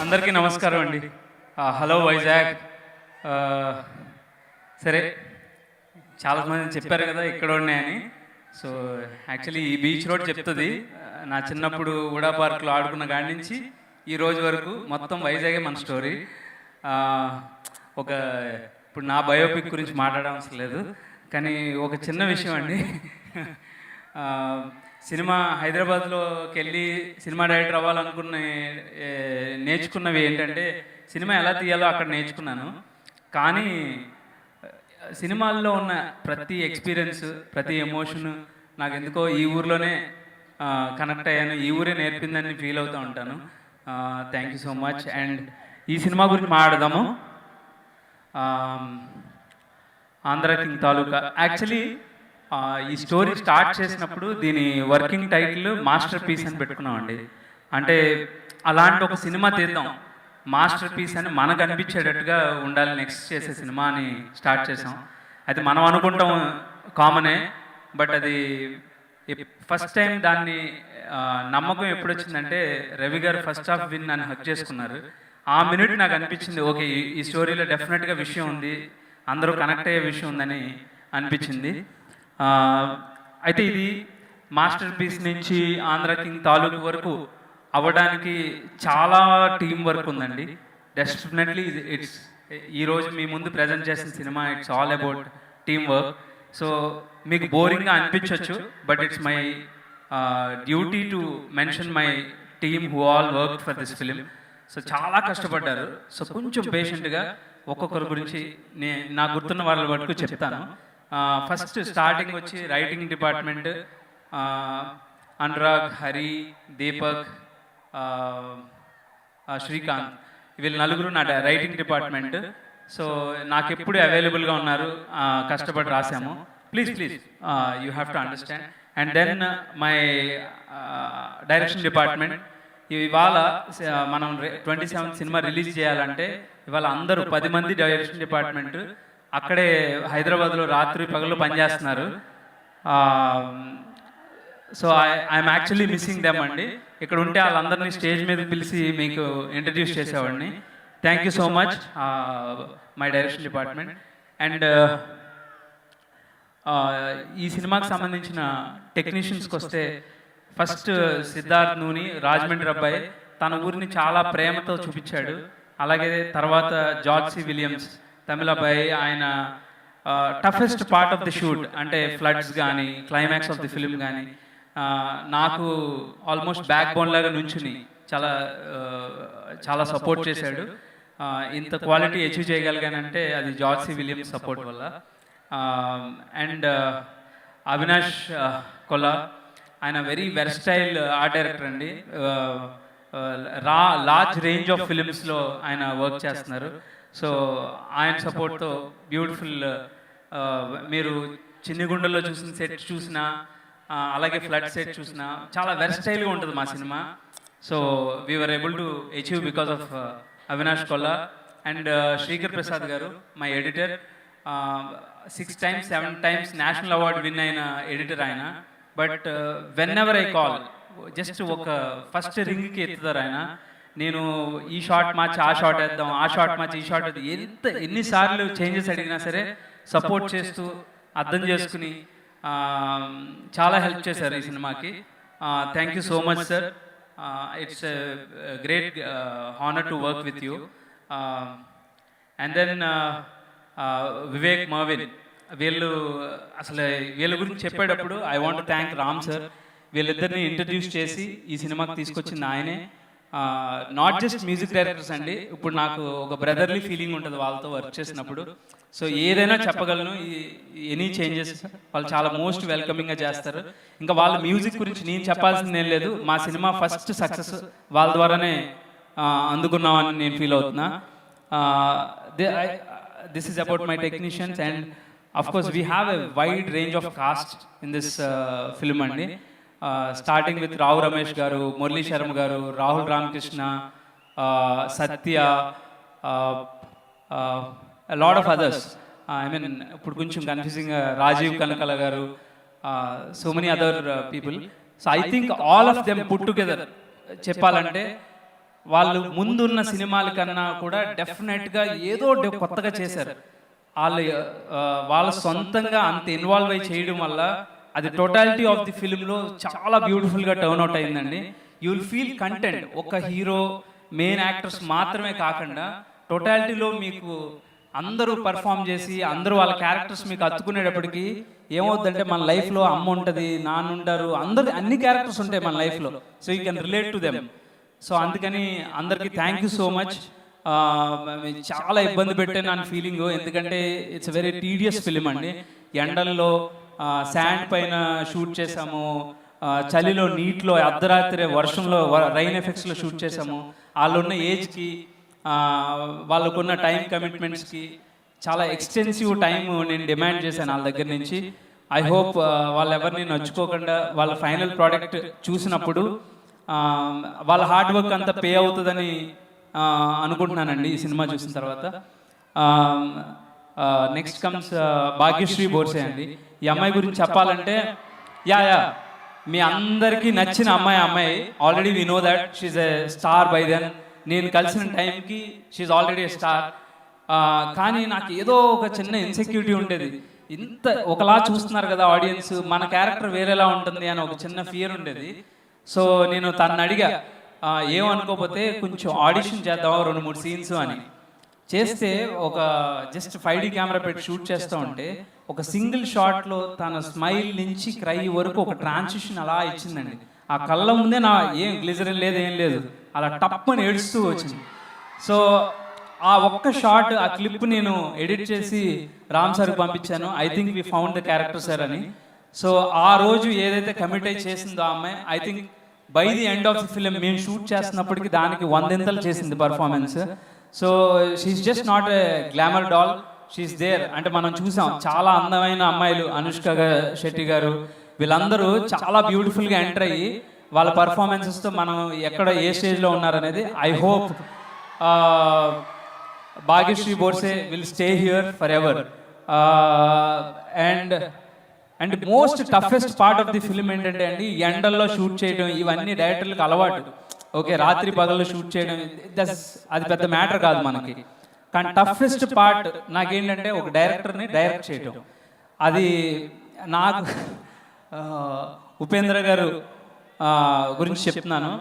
అందరికీ నమస్కారం అండి. హలో వైజాగ్. ఆ, సరే, చాలామంది చెప్పారు కదా ఇక్కడ ఉన్నాయని. సో యాక్చువల్లీ ఈ బీచ్ రోడ్ చెప్తుంది. నా చిన్నప్పుడు ఉడా పార్క్లో ఆడుకున్న కాడి నుంచి ఈ రోజు వరకు మొత్తం వైజాగే మన స్టోరీ. ఆ, ఒక ఇప్పుడు నా బయోపిక్ గురించి మాట్లాడవలసిన లేదు, కానీ ఒక చిన్న విషయం అండి. ఆ, సినిమా హైదరాబాద్లోకి వెళ్ళి సినిమా డైరెక్టర్ అవ్వాలనుకున్న నేర్చుకున్నవి ఏంటంటే సినిమా ఎలా తీయాలో అక్కడ నేర్చుకున్నాను. కానీ సినిమాల్లో ఉన్న ప్రతి ఎక్స్పీరియన్స్, ప్రతి ఎమోషన్ నాకు ఎందుకో ఈ ఊర్లోనే కనెక్ట్ అయ్యాను, ఈ ఊరే నేర్పిందని ఫీల్ అవుతూ ఉంటాను. Thank you so much. And ఈ సినిమా గురించి మాట్లాడదాము. ఆంధ్ర కింగ్ తాలూకా. యాక్చువల్లీ ఈ స్టోరీ స్టార్ట్ చేసినప్పుడు దీని వర్కింగ్ టైటిల్ మాస్టర్ పీస్ అని పెట్టుకున్నామండి. అంటే అలాంటి ఒక సినిమా తీద్దాం, మాస్టర్ పీస్ అని మనకు అనిపించేటట్టుగా ఉండాలి నెక్స్ట్ చేసే సినిమా అని స్టార్ట్ చేసాం. అయితే మనం అనుకుంటాం కామనే, బట్ అది ఫస్ట్ టైం దాన్ని నమ్మకం ఎప్పుడు వచ్చిందంటే రవి గారు ఫస్ట్ హాఫ్ విన్ అని హక్ చేసుకున్నారు. ఆ మినిట్ నాకు అనిపించింది, ఓకే ఈ స్టోరీలో డెఫినెట్గా విషయం ఉంది, అందరూ కనెక్ట్ అయ్యే విషయం ఉందని అనిపించింది. అయితే ఇది మాస్టర్ పీస్ నుంచి ఆంధ్ర కింగ్ తాలూకు వరకు అవ్వడానికి చాలా టీం వర్క్ ఉందండి. డెఫినెట్లీ ఇట్స్ ఈరోజు మీ ముందు ప్రజెంట్ చేసిన cinema it's all about team work. So మీకు బోరింగ్గా అనిపించవచ్చు, but it's my duty to mention my team who all work for this film. So చాలా కష్టపడ్డారు. సో కొంచెం పేషెంట్గా ఒక్కొక్కరి గురించి నాకు గుర్తున్న వాళ్ళ వరకు చెప్తాను. ఫస్ట్ స్టార్టింగ్ వచ్చి రైటింగ్ డిపార్ట్మెంట్, అనురాగ్, హరి, దీపక్, శ్రీకాంత్, వీళ్ళు నలుగురు నా రైటింగ్ డిపార్ట్మెంట్. సో నాకు ఎప్పుడు అవైలబుల్గా ఉన్నారు, కష్టపడి రాసాము. Please you have to understand. And then my direction department. ఇవాళ మనం 27 సినిమా రిలీజ్ చేయాలంటే ఇవాళ అందరూ 10 మంది డైరెక్షన్ డిపార్ట్మెంట్ అక్కడే హైదరాబాద్లో రాత్రి పగలు పనిచేస్తున్నారు. So I'm actually missing them అండి. ఇక్కడ ఉంటే వాళ్ళందరినీ స్టేజ్ మీద పిలిచి మీకు ఇంట్రడ్యూస్ చేసేవాడిని. Thank you so much my direction department. And ఈ సినిమాకి సంబంధించిన టెక్నీషియన్స్కి వస్తే ఫస్ట్ సిద్ధార్థ్ నూని, రాజమండ్రి అబ్బాయి, తన ఊరిని చాలా ప్రేమతో చూపించాడు. అలాగే తర్వాత జార్జ్ సి విలియమ్స్, తమిళ అబ్బాయి, ఆయన toughest part of the shoot అంటే ఫ్లడ్స్ కానీ క్లైమాక్స్ ఆఫ్ ది ఫిలిం కానీ నాకు ఆల్మోస్ట్ బ్యాక్ బోన్ లాగా నుంచుని చాలా సపోర్ట్ చేశాడు. ఇంత క్వాలిటీ అచీవ్ చేయగలిగానంటే అది జార్జ్ సి విలియమ్స్ సపోర్ట్ వల్ల. అండ్ అవినాష్ కొల్లా, ఆయన వెరీ వెర్స్టైల్ ఆర్ట్ డైరెక్టర్ అండి. లార్జ్ రేంజ్ ఆఫ్ ఫిలిమ్స్లో ఆయన వర్క్ చేస్తున్నారు. సో ఆయన సపోర్ట్తో బ్యూటిఫుల్, మీరు చిన్నగుండల్లో చూసిన సెట్ చూసినా, అలాగే ఫ్లడ్ సెట్ చూసినా చాలా వెర్స్టైల్గా ఉంటుంది మా సినిమా. So we are able to achieve because of Avinash Kolla. And Srikar Prasad garu, my editor, 6 times 7 times national award win అయిన ఎడిటర్ ఆయన. But whenever I call, just ఒక ఫస్ట్ రింగ్కి ఎత్తుతారు ఆయన. నేను ఈ షార్ట్ మార్చి ఆ షార్ట్ వేద్దాం, ఆ షార్ట్ మార్చి ఈ షార్ట్ వేద్దాం, ఎన్నిసార్లు చేంజెస్ అడిగినా సరే సపోర్ట్ చేస్తూ అర్థం చేసుకుని చాలా హెల్ప్ చేశారు ఈ సినిమాకి. Thank you so much sir. It's great honour to work with you. And then Vivek, Marvin, వీళ్ళ గురించి చెప్పేటప్పుడు I want thank Ram sir. వీళ్ళిద్దరిని ఇంట్రడ్యూస్ చేసి ఈ సినిమాకి తీసుకొచ్చింది ఆయనే. నాట్ జస్ట్ మ్యూజిక్ డైరెక్టర్స్ అండి, ఇప్పుడు నాకు ఒక బ్రదర్లీ ఫీలింగ్ ఉంటుంది వాళ్ళతో వర్క్ చేసినప్పుడు. సో ఏదైనా చెప్పగలను, ఎనీ చేంజెస్ వాళ్ళు చాలా మోస్ట్ వెల్కమింగ్గా చేస్తారు. ఇంకా వాళ్ళ మ్యూజిక్ గురించి నేను చెప్పాల్సింది ఏం లేదు, మా సినిమా ఫస్ట్ సక్సెస్ వాళ్ళ ద్వారానే అందుకున్నామని నేను ఫీల్ అవుతున్నా. This is about my technicians. And of course we have a wide range of cast in this film అండి. Starting with Rao Ramesh garu, Murali Sharma garu, Rahul Ramakrishna, Satya, lot of others. I mean ఇప్పుడు కొంచెం confusing, Rajeev Kanakala garu, so many other people. So I think all of them put together చెప్పాలంటే వాళ్ళు ముందున్న సినిమాల కన్నా కూడా డెఫినెట్గా ఏదో కొత్తగా చేశారు. వాళ్ళు వాళ్ళ సొంతంగా అంత ఇన్వాల్వ్ అయి చేయడం వల్ల అది టోటాలిటీ ఆఫ్ ది ఫిల్మ్లో చాలా బ్యూటిఫుల్గా టర్న్ అవుట్ అయిందండి. You will feel content. ఒక హీరో, మెయిన్ యాక్టర్స్ మాత్రమే కాకుండా టోటాలిటీలో మీకు అందరూ పర్ఫామ్ చేసి అందరూ వాళ్ళ క్యారెక్టర్స్ మీకు అత్తుకునేటప్పటికి ఏమవుతుందంటే మన లైఫ్లో అమ్మ ఉంటుంది, నాన్న ఉంటారు, అందరు అన్ని క్యారెక్టర్స్ ఉంటాయి మన లైఫ్లో. So you can relate to them. So అందుకని అందరికీ థ్యాంక్ యూ సో మచ్. చాలా ఇబ్బంది పెట్టే నా ఫీలింగ్, ఎందుకంటే ఇట్స్ వెరీ టీడియస్ ఫిలిం అండి. ఎండల్లో శాండ్ పైన షూట్ చేసాము, చలిలో నీటిలో అర్ధరాత్రి వర్షంలో రైన్ ఎఫెక్ట్స్లో షూట్ చేసాము. వాళ్ళు ఉన్న ఏజ్కి వాళ్ళకున్న టైం కమిట్మెంట్స్కి చాలా ఎక్స్టెన్సివ్ టైం నేను డిమాండ్ చేశాను వాళ్ళ దగ్గర నుంచి. ఐ హోప్ వాళ్ళు ఎవరిని నచ్చుకోకుండా వాళ్ళ ఫైనల్ ప్రోడక్ట్ చూసినప్పుడు వాళ్ళ హార్డ్ వర్క్ అంతా పే అవుతుందని అనుకుంటున్నానండి ఈ సినిమా చూసిన తర్వాత. నెక్స్ట్ కమ్స్ భాగ్యశ్రీ బోర్సే అండి. ఈ అమ్మాయి గురించి చెప్పాలంటే యా మీ అందరికీ నచ్చిన అమ్మాయి. Already we know that she's a star by then. నేను కలిసిన టైంకి షీఈ్ ఆల్రెడీ ఎ స్టార్. కానీ నాకు ఏదో ఒక చిన్న ఇన్సెక్యూరిటీ ఉండేది. ఇంత ఒకలా చూస్తున్నారు కదా ఆడియన్స్, మన క్యారెక్టర్ వేరేలా ఉంటుంది అని ఒక చిన్న ఫియర్ ఉండేది. సో నేను తనని అడిగా, ఏమనుకోకపోతే కొంచెం ఆడిషన్ చేద్దాం 2-3 సీన్స్ అని. చేస్తే ఒక జస్ట్ 5D కెమెరా పెట్టి షూట్ చేస్తూ ఉంటే ఒక సింగిల్ షాట్లో తన స్మైల్ నుంచి క్రై వరకు ఒక ట్రాన్సిషన్ అలా ఇచ్చిందండి. ఆ కళ్ళ ముందే నా ఏం గ్లిజరిన్ లేదు, ఏం లేదు, అలా టప్పని ఏడుస్తూ వచ్చింది. సో ఆ ఒక్క షాట్, ఆ క్లిప్ నేను ఎడిట్ చేసి రామ్ సార్కి పంపించాను. I think we found the character sir అని. సో ఆ రోజు ఏదైతే కమిట్ అయి చేసిందో ఆ అమ్మాయి, I think by the end of the film మేము షూట్ చేస్తున్నప్పటికీ దానికి 100 చేసింది performance. So she's just not a glamour doll, she's there. అంటే మనం చూసాం చాలా అందమైన అమ్మాయిలు, అనుష్క శెట్టి గారు, వీళ్ళందరూ చాలా బ్యూటిఫుల్గా ఎంటర్ అయ్యి వాళ్ళ పర్ఫార్మెన్సెస్తో మనం ఎక్కడ ఏ స్టేజ్లో ఉన్నారనేది. I hope Bhagyashri Borse will stay here forever. And most toughest part of the film ఏంటంటే అండి, ఎండల్లో షూట్ చేయడం ఇవన్నీ డైరెక్టర్లకు అలవాటు. ఓకే, రాత్రి పగల్లో షూట్ చేయడం అది పెద్ద మ్యాటర్ కాదు మనకి. కానీ టఫెస్ట్ పార్ట్ నాకేంటంటే ఒక డైరెక్టర్ని డైరెక్ట్ చేయడం. అది నాకు ఉపేంద్ర గారు గురించి చెప్తున్నాను.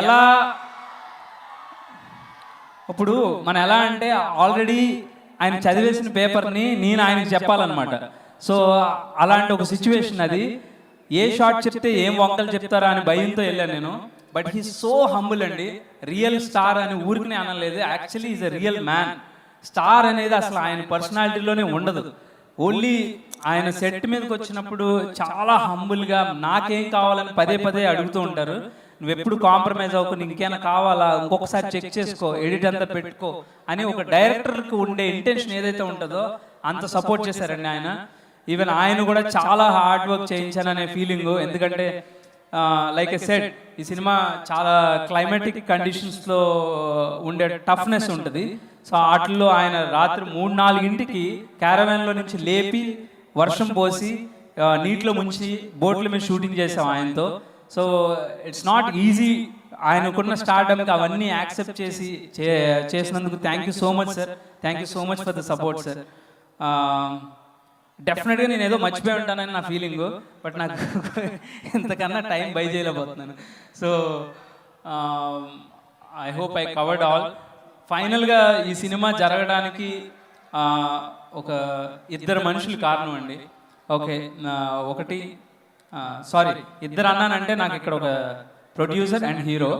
ఎలా ఇప్పుడు మనం ఎలా అంటే ఆల్రెడీ ఆయన చదివేసిన పేపర్ని నేను ఆయనకి చెప్పాలన్నమాట. సో అలాంటి ఒక సిచ్యువేషన్ అది. ఏ షార్ట్ చెప్తే ఏం వంకలు చెప్తారా అని భయంతో వెళ్ళాను నేను. బట్ హీ సో హంబుల్ అండి. రియల్ స్టార్ అని ఊరికనే అనలేదు, actually is a real man. Star అనేది అసలు ఆయన పర్సనాలిటీలోనే ఉండదు. ఓన్లీ ఆయన సెట్ మీదకి వచ్చినప్పుడు చాలా హంబుల్గా నాకేం కావాలని పదే అడుగుతూ ఉంటారు. నువ్వు ఎప్పుడు కాంప్రమైజ్ అవ్వకు, ఇంకేమైనా కావాలా, ఇంకొకసారి చెక్ చేసుకో, ఎడిట్ అంతా పెట్టుకో అని ఒక డైరెక్టర్కి ఉండే ఇంటెన్షన్ ఏదైతే ఉంటుందో అంత సపోర్ట్ చేశారండి ఆయన. ఈవెన్ ఆయన కూడా చాలా హార్డ్ వర్క్ చేయించాననే ఫీలింగ్. ఎందుకంటే లైక్ ఎ సెడ్, ఈ సినిమా చాలా క్లైమాటిక్ కండిషన్స్లో ఉండే టఫ్నెస్ ఉంటుంది. సో వాటిల్లో ఆయన రాత్రి 3-4 క్యారవాన్లో నుంచి లేపి వర్షం పోసి నీటిలో ముంచి బోట్ల మీద షూటింగ్ చేసాం ఆయనతో. So it's not easy. ఆయనకున్న స్టార్డమ్కి అవన్నీ యాక్సెప్ట్ చేసినందుకు thank you so much sir. Thank you so much for the support sir. డెఫినెట్గా నేను ఏదో మర్చిపోయి ఉంటానని నా ఫీలింగు, బట్ నాకు ఇంతకన్నా టైం బై చేయలేకపోతున్నాను. So I hope I covered all. ఫైనల్గా ఈ సినిమా జరగడానికి ఒక 2 మనుషులు కారణం అండి. ఓకే, ఒకటి ఇద్దరు అన్నానంటే నాకు ఇక్కడ ఒక producer and hero.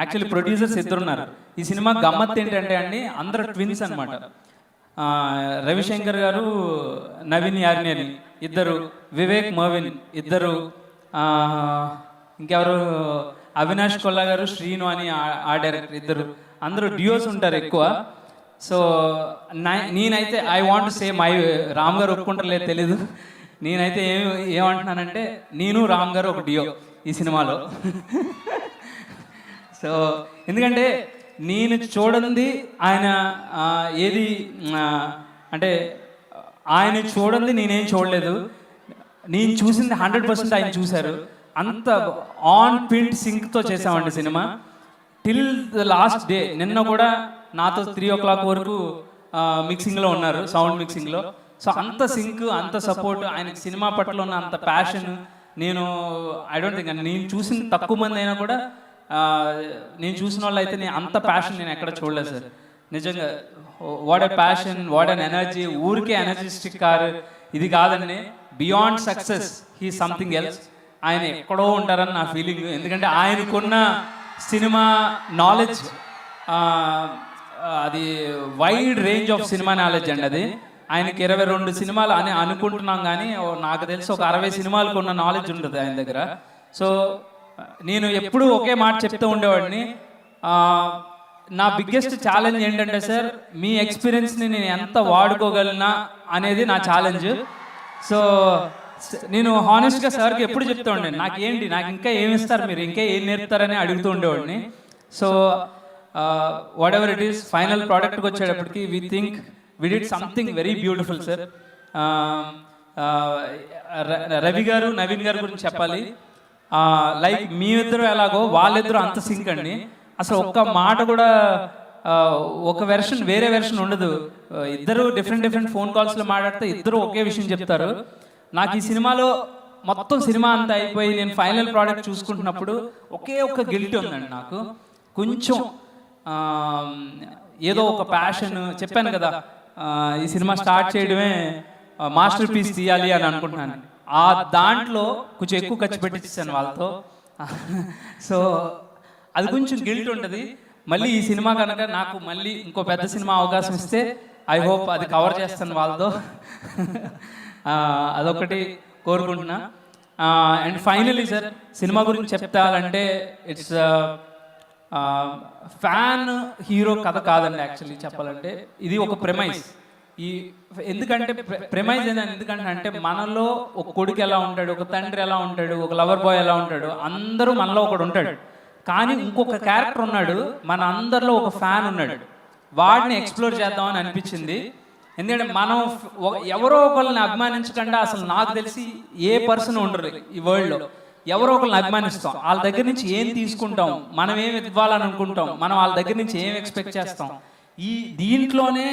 Actually producers 2 ఉన్నారు. ఈ సినిమా గమ్మత్ ఏంటంటే అండి, అందరు ట్విన్స్ అనమాట. రవిశంకర్ గారు, నవీన్ యార్నేని ఇద్దరు, వివేక్ మర్విన్ ఇద్దరు, ఇంకెవరు అవినాష్ కొల్లా గారు, శ్రీను అని ఆ డైరెక్టర్ ఇద్దరు. అందరూ డ్యూయోస్ ఉంటారు ఎక్కువ. సో నేనైతే I want say my Ram గారు ఒప్పుకుంటారలేదు తెలీదు, నేనైతే ఏమంటున్నానంటే నేను రామ్ గారు ఒక డ్యూయో ఈ సినిమాలో. సో ఎందుకంటే నేను చూడండి ఆయన ఏది అంటే ఆయన చూడండి నేనేం చూడలేదు, నేను చూసింది 100% ఆయన చూశారు. అంత ఆన్ పింట్ సింక్తో చేసామండి cinema. Till the last day. నిన్న కూడా నాతో 3 o'clock వరకు మిక్సింగ్లో ఉన్నారు, సౌండ్ మిక్సింగ్లో. సో అంత సింక్, అంత సపోర్ట్, ఆయనకి సినిమా పట్ల ఉన్న అంత ప్యాషన్ నేను ఐ డోంట్ థింక్, నేను చూసిన తక్కువ మంది అయినా కూడా నేను చూసిన వాళ్ళు అయితే అంత ప్యాషన్ నేను ఎక్కడ చూడలేదు సార్. నిజంగా what a passion, what an energy. ఊరికే ఎనర్జిస్టిక్ కారు ఇది కాదండి, beyond success he something else. ఆయన ఎక్కడో ఉంటారని నా ఫీలింగ్. ఎందుకంటే ఆయనకున్న సినిమా నాలెడ్జ్, అది wide range of cinema knowledge అండి. అది ఆయనకి 22 సినిమాలు అని అనుకుంటున్నాం, కానీ నాకు తెలిసి ఒక 60 సినిమాలకు ఉన్న నాలెడ్జ్ ఉంటుంది ఆయన దగ్గర. సో నేను ఎప్పుడూ ఒకే మాట చెప్తూ ఉండేవాడిని, నా బిగ్గెస్ట్ ఛాలెంజ్ ఏంటంటే సార్, మీ ఎక్స్పీరియన్స్ని నేను ఎంత వాడుకోగలనా అనేది నా ఛాలెంజ్. సో నేను హానెస్ట్గా సార్కి ఎప్పుడు చెప్తూ ఉండే, నాకు ఇంకా ఏమి ఇస్తారు మీరు, ఇంకా ఏం నేర్పుతారని అడుగుతూ ఉండేవాడిని. So what ever it is, final ప్రోడక్ట్కి వచ్చేటప్పటికి we did something very beautiful sir. Ravi గారు, నవీన్ గారి గురించి చెప్పాలి. లైక్ మీ ఇద్దరు ఎలాగో వాళ్ళిద్దరూ అంత సింక్ అండి. అసలు ఒక్క మాట కూడా ఒక వెర్షన్ వేరే వెర్షన్ ఉండదు. ఇద్దరు డిఫరెంట్ ఫోన్ కాల్స్లో మాట్లాడితే ఇద్దరు ఒకే విషయం చెప్తారు. నాకు ఈ సినిమాలో మొత్తం సినిమా అంతా అయిపోయి నేను ఫైనల్ ప్రోడక్ట్ చూసుకుంటున్నప్పుడు ఒకే ఒక్క గిల్ట్ ఉందండి నాకు. కొంచెం ఏదో ఒక ప్యాషన్, చెప్పాను కదా ఈ సినిమా స్టార్ట్ చేయడమే మాస్టర్ పీస్ తీయాలి అని అనుకుంటున్నాను. ఆ దాంట్లో కొంచెం ఎక్కువ ఖర్చు పెట్టించాను వాళ్ళతో. సో అది కొంచెం గిల్ట్ ఉంటుంది. మళ్ళీ ఈ సినిమా కనుక నాకు మళ్ళీ ఇంకో పెద్ద సినిమా అవకాశం ఇస్తే ఐ హోప్ అది కవర్ చేస్తాను వాళ్ళతో. అదొకటి కోరుకుంటున్నా. అండ్ ఫైనలీ సార్, సినిమా గురించి చెప్తానంటే ఇట్స్ ఫ్యాన్ హీరో కథ కాదండి. యాక్చువల్లీ చెప్పాలంటే ఇది ఒక ప్రెమైజ్. ఎందుకంటే ప్రెమైజ్ ఎందుకంటే అంటే మనలో ఒక కొడుకు ఎలా ఉంటాడు, ఒక తండ్రి ఎలా ఉంటాడు, ఒక లవర్ బాయ్ ఎలా ఉంటాడు, అందరూ మనలో ఒకడు ఉంటాడు. కానీ ఇంకొక క్యారెక్టర్ ఉన్నాడు, మన అందరిలో ఒక ఫ్యాన్ ఉన్నాడు. వాడిని ఎక్స్ప్లోర్ చేద్దామని అనిపించింది. ఎందుకంటే మనం ఎవరో ఒకళ్ళని అభిమానించకుండా అసలు నాకు తెలిసి ఏ పర్సన్ ఉండరు ఈ వరల్డ్లో. ఎవరో ఒకరిని అభిమానిస్తాం, వాళ్ళ దగ్గర నుంచి ఏం తీసుకుంటాం, మనం ఏం ఇవ్వాలని అనుకుంటాం, మనం వాళ్ళ దగ్గర నుంచి ఏం ఎక్స్పెక్ట్ చేస్తాం. దీంట్లోనే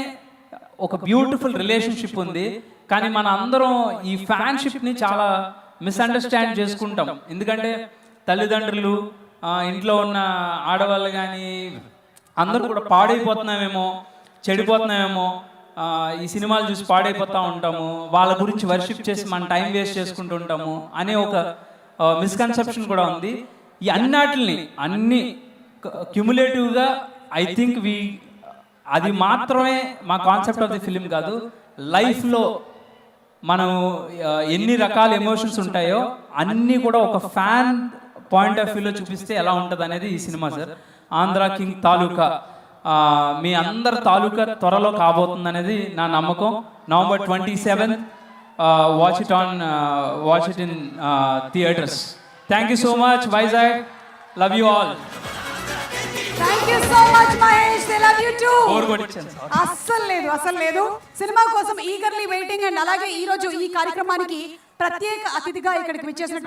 ఒక బ్యూటిఫుల్ రిలేషన్షిప్ ఉంది. కానీ మన అందరం ఈ ఫ్యాన్షిప్ని చాలా మిస్అండర్స్టాండ్ చేసుకుంటాం. ఎందుకంటే తల్లిదండ్రులు, ఇంట్లో ఉన్న ఆడవాళ్ళు కానీ అందరూ కూడా పాడైపోతున్నామేమో, చెడిపోతున్నామేమో, ఈ సినిమాలు చూసి పాడైపోతూ ఉంటాము, వాళ్ళ గురించి వర్షిప్ చేసి మన టైం వేస్ట్ చేసుకుంటూ ఉంటాము అనే ఒక మిస్కన్సెప్షన్ కూడా ఉంది. ఈ అన్ని క్యుములేటివ్గా ఐ థింక్ అది మాత్రమే మా కాన్సెప్ట్ ఆఫ్ ది ఫిలిం కాదు. లైఫ్లో మనం ఎన్ని రకాల ఎమోషన్స్ ఉంటాయో అన్నీ కూడా ఒక ఫ్యాన్ పాయింట్ ఆఫ్ వ్యూలో చూపిస్తే ఎలా ఉంటుంది అనేది ఈ సినిమా సార్. ఆంధ్ర కింగ్ తాలూకా మీ అందరి తాలూకా త్వరలో కాబోతుంది అనేది నా నమ్మకం. November 27th, watch it in theaters. Thank you so much, Vizag. Love you all. Thank you so much, Mahesh. They love you too. అస్సలు లేదు. సినిమా కోసం ఈగర్లీ వెయిటింగ్. అండ్ అలాగే ఈ రోజు ఈ కార్యక్రమానికి ప్రత్యేక అతిథిగా ఇక్కడికి విచ్చేసినటువంటి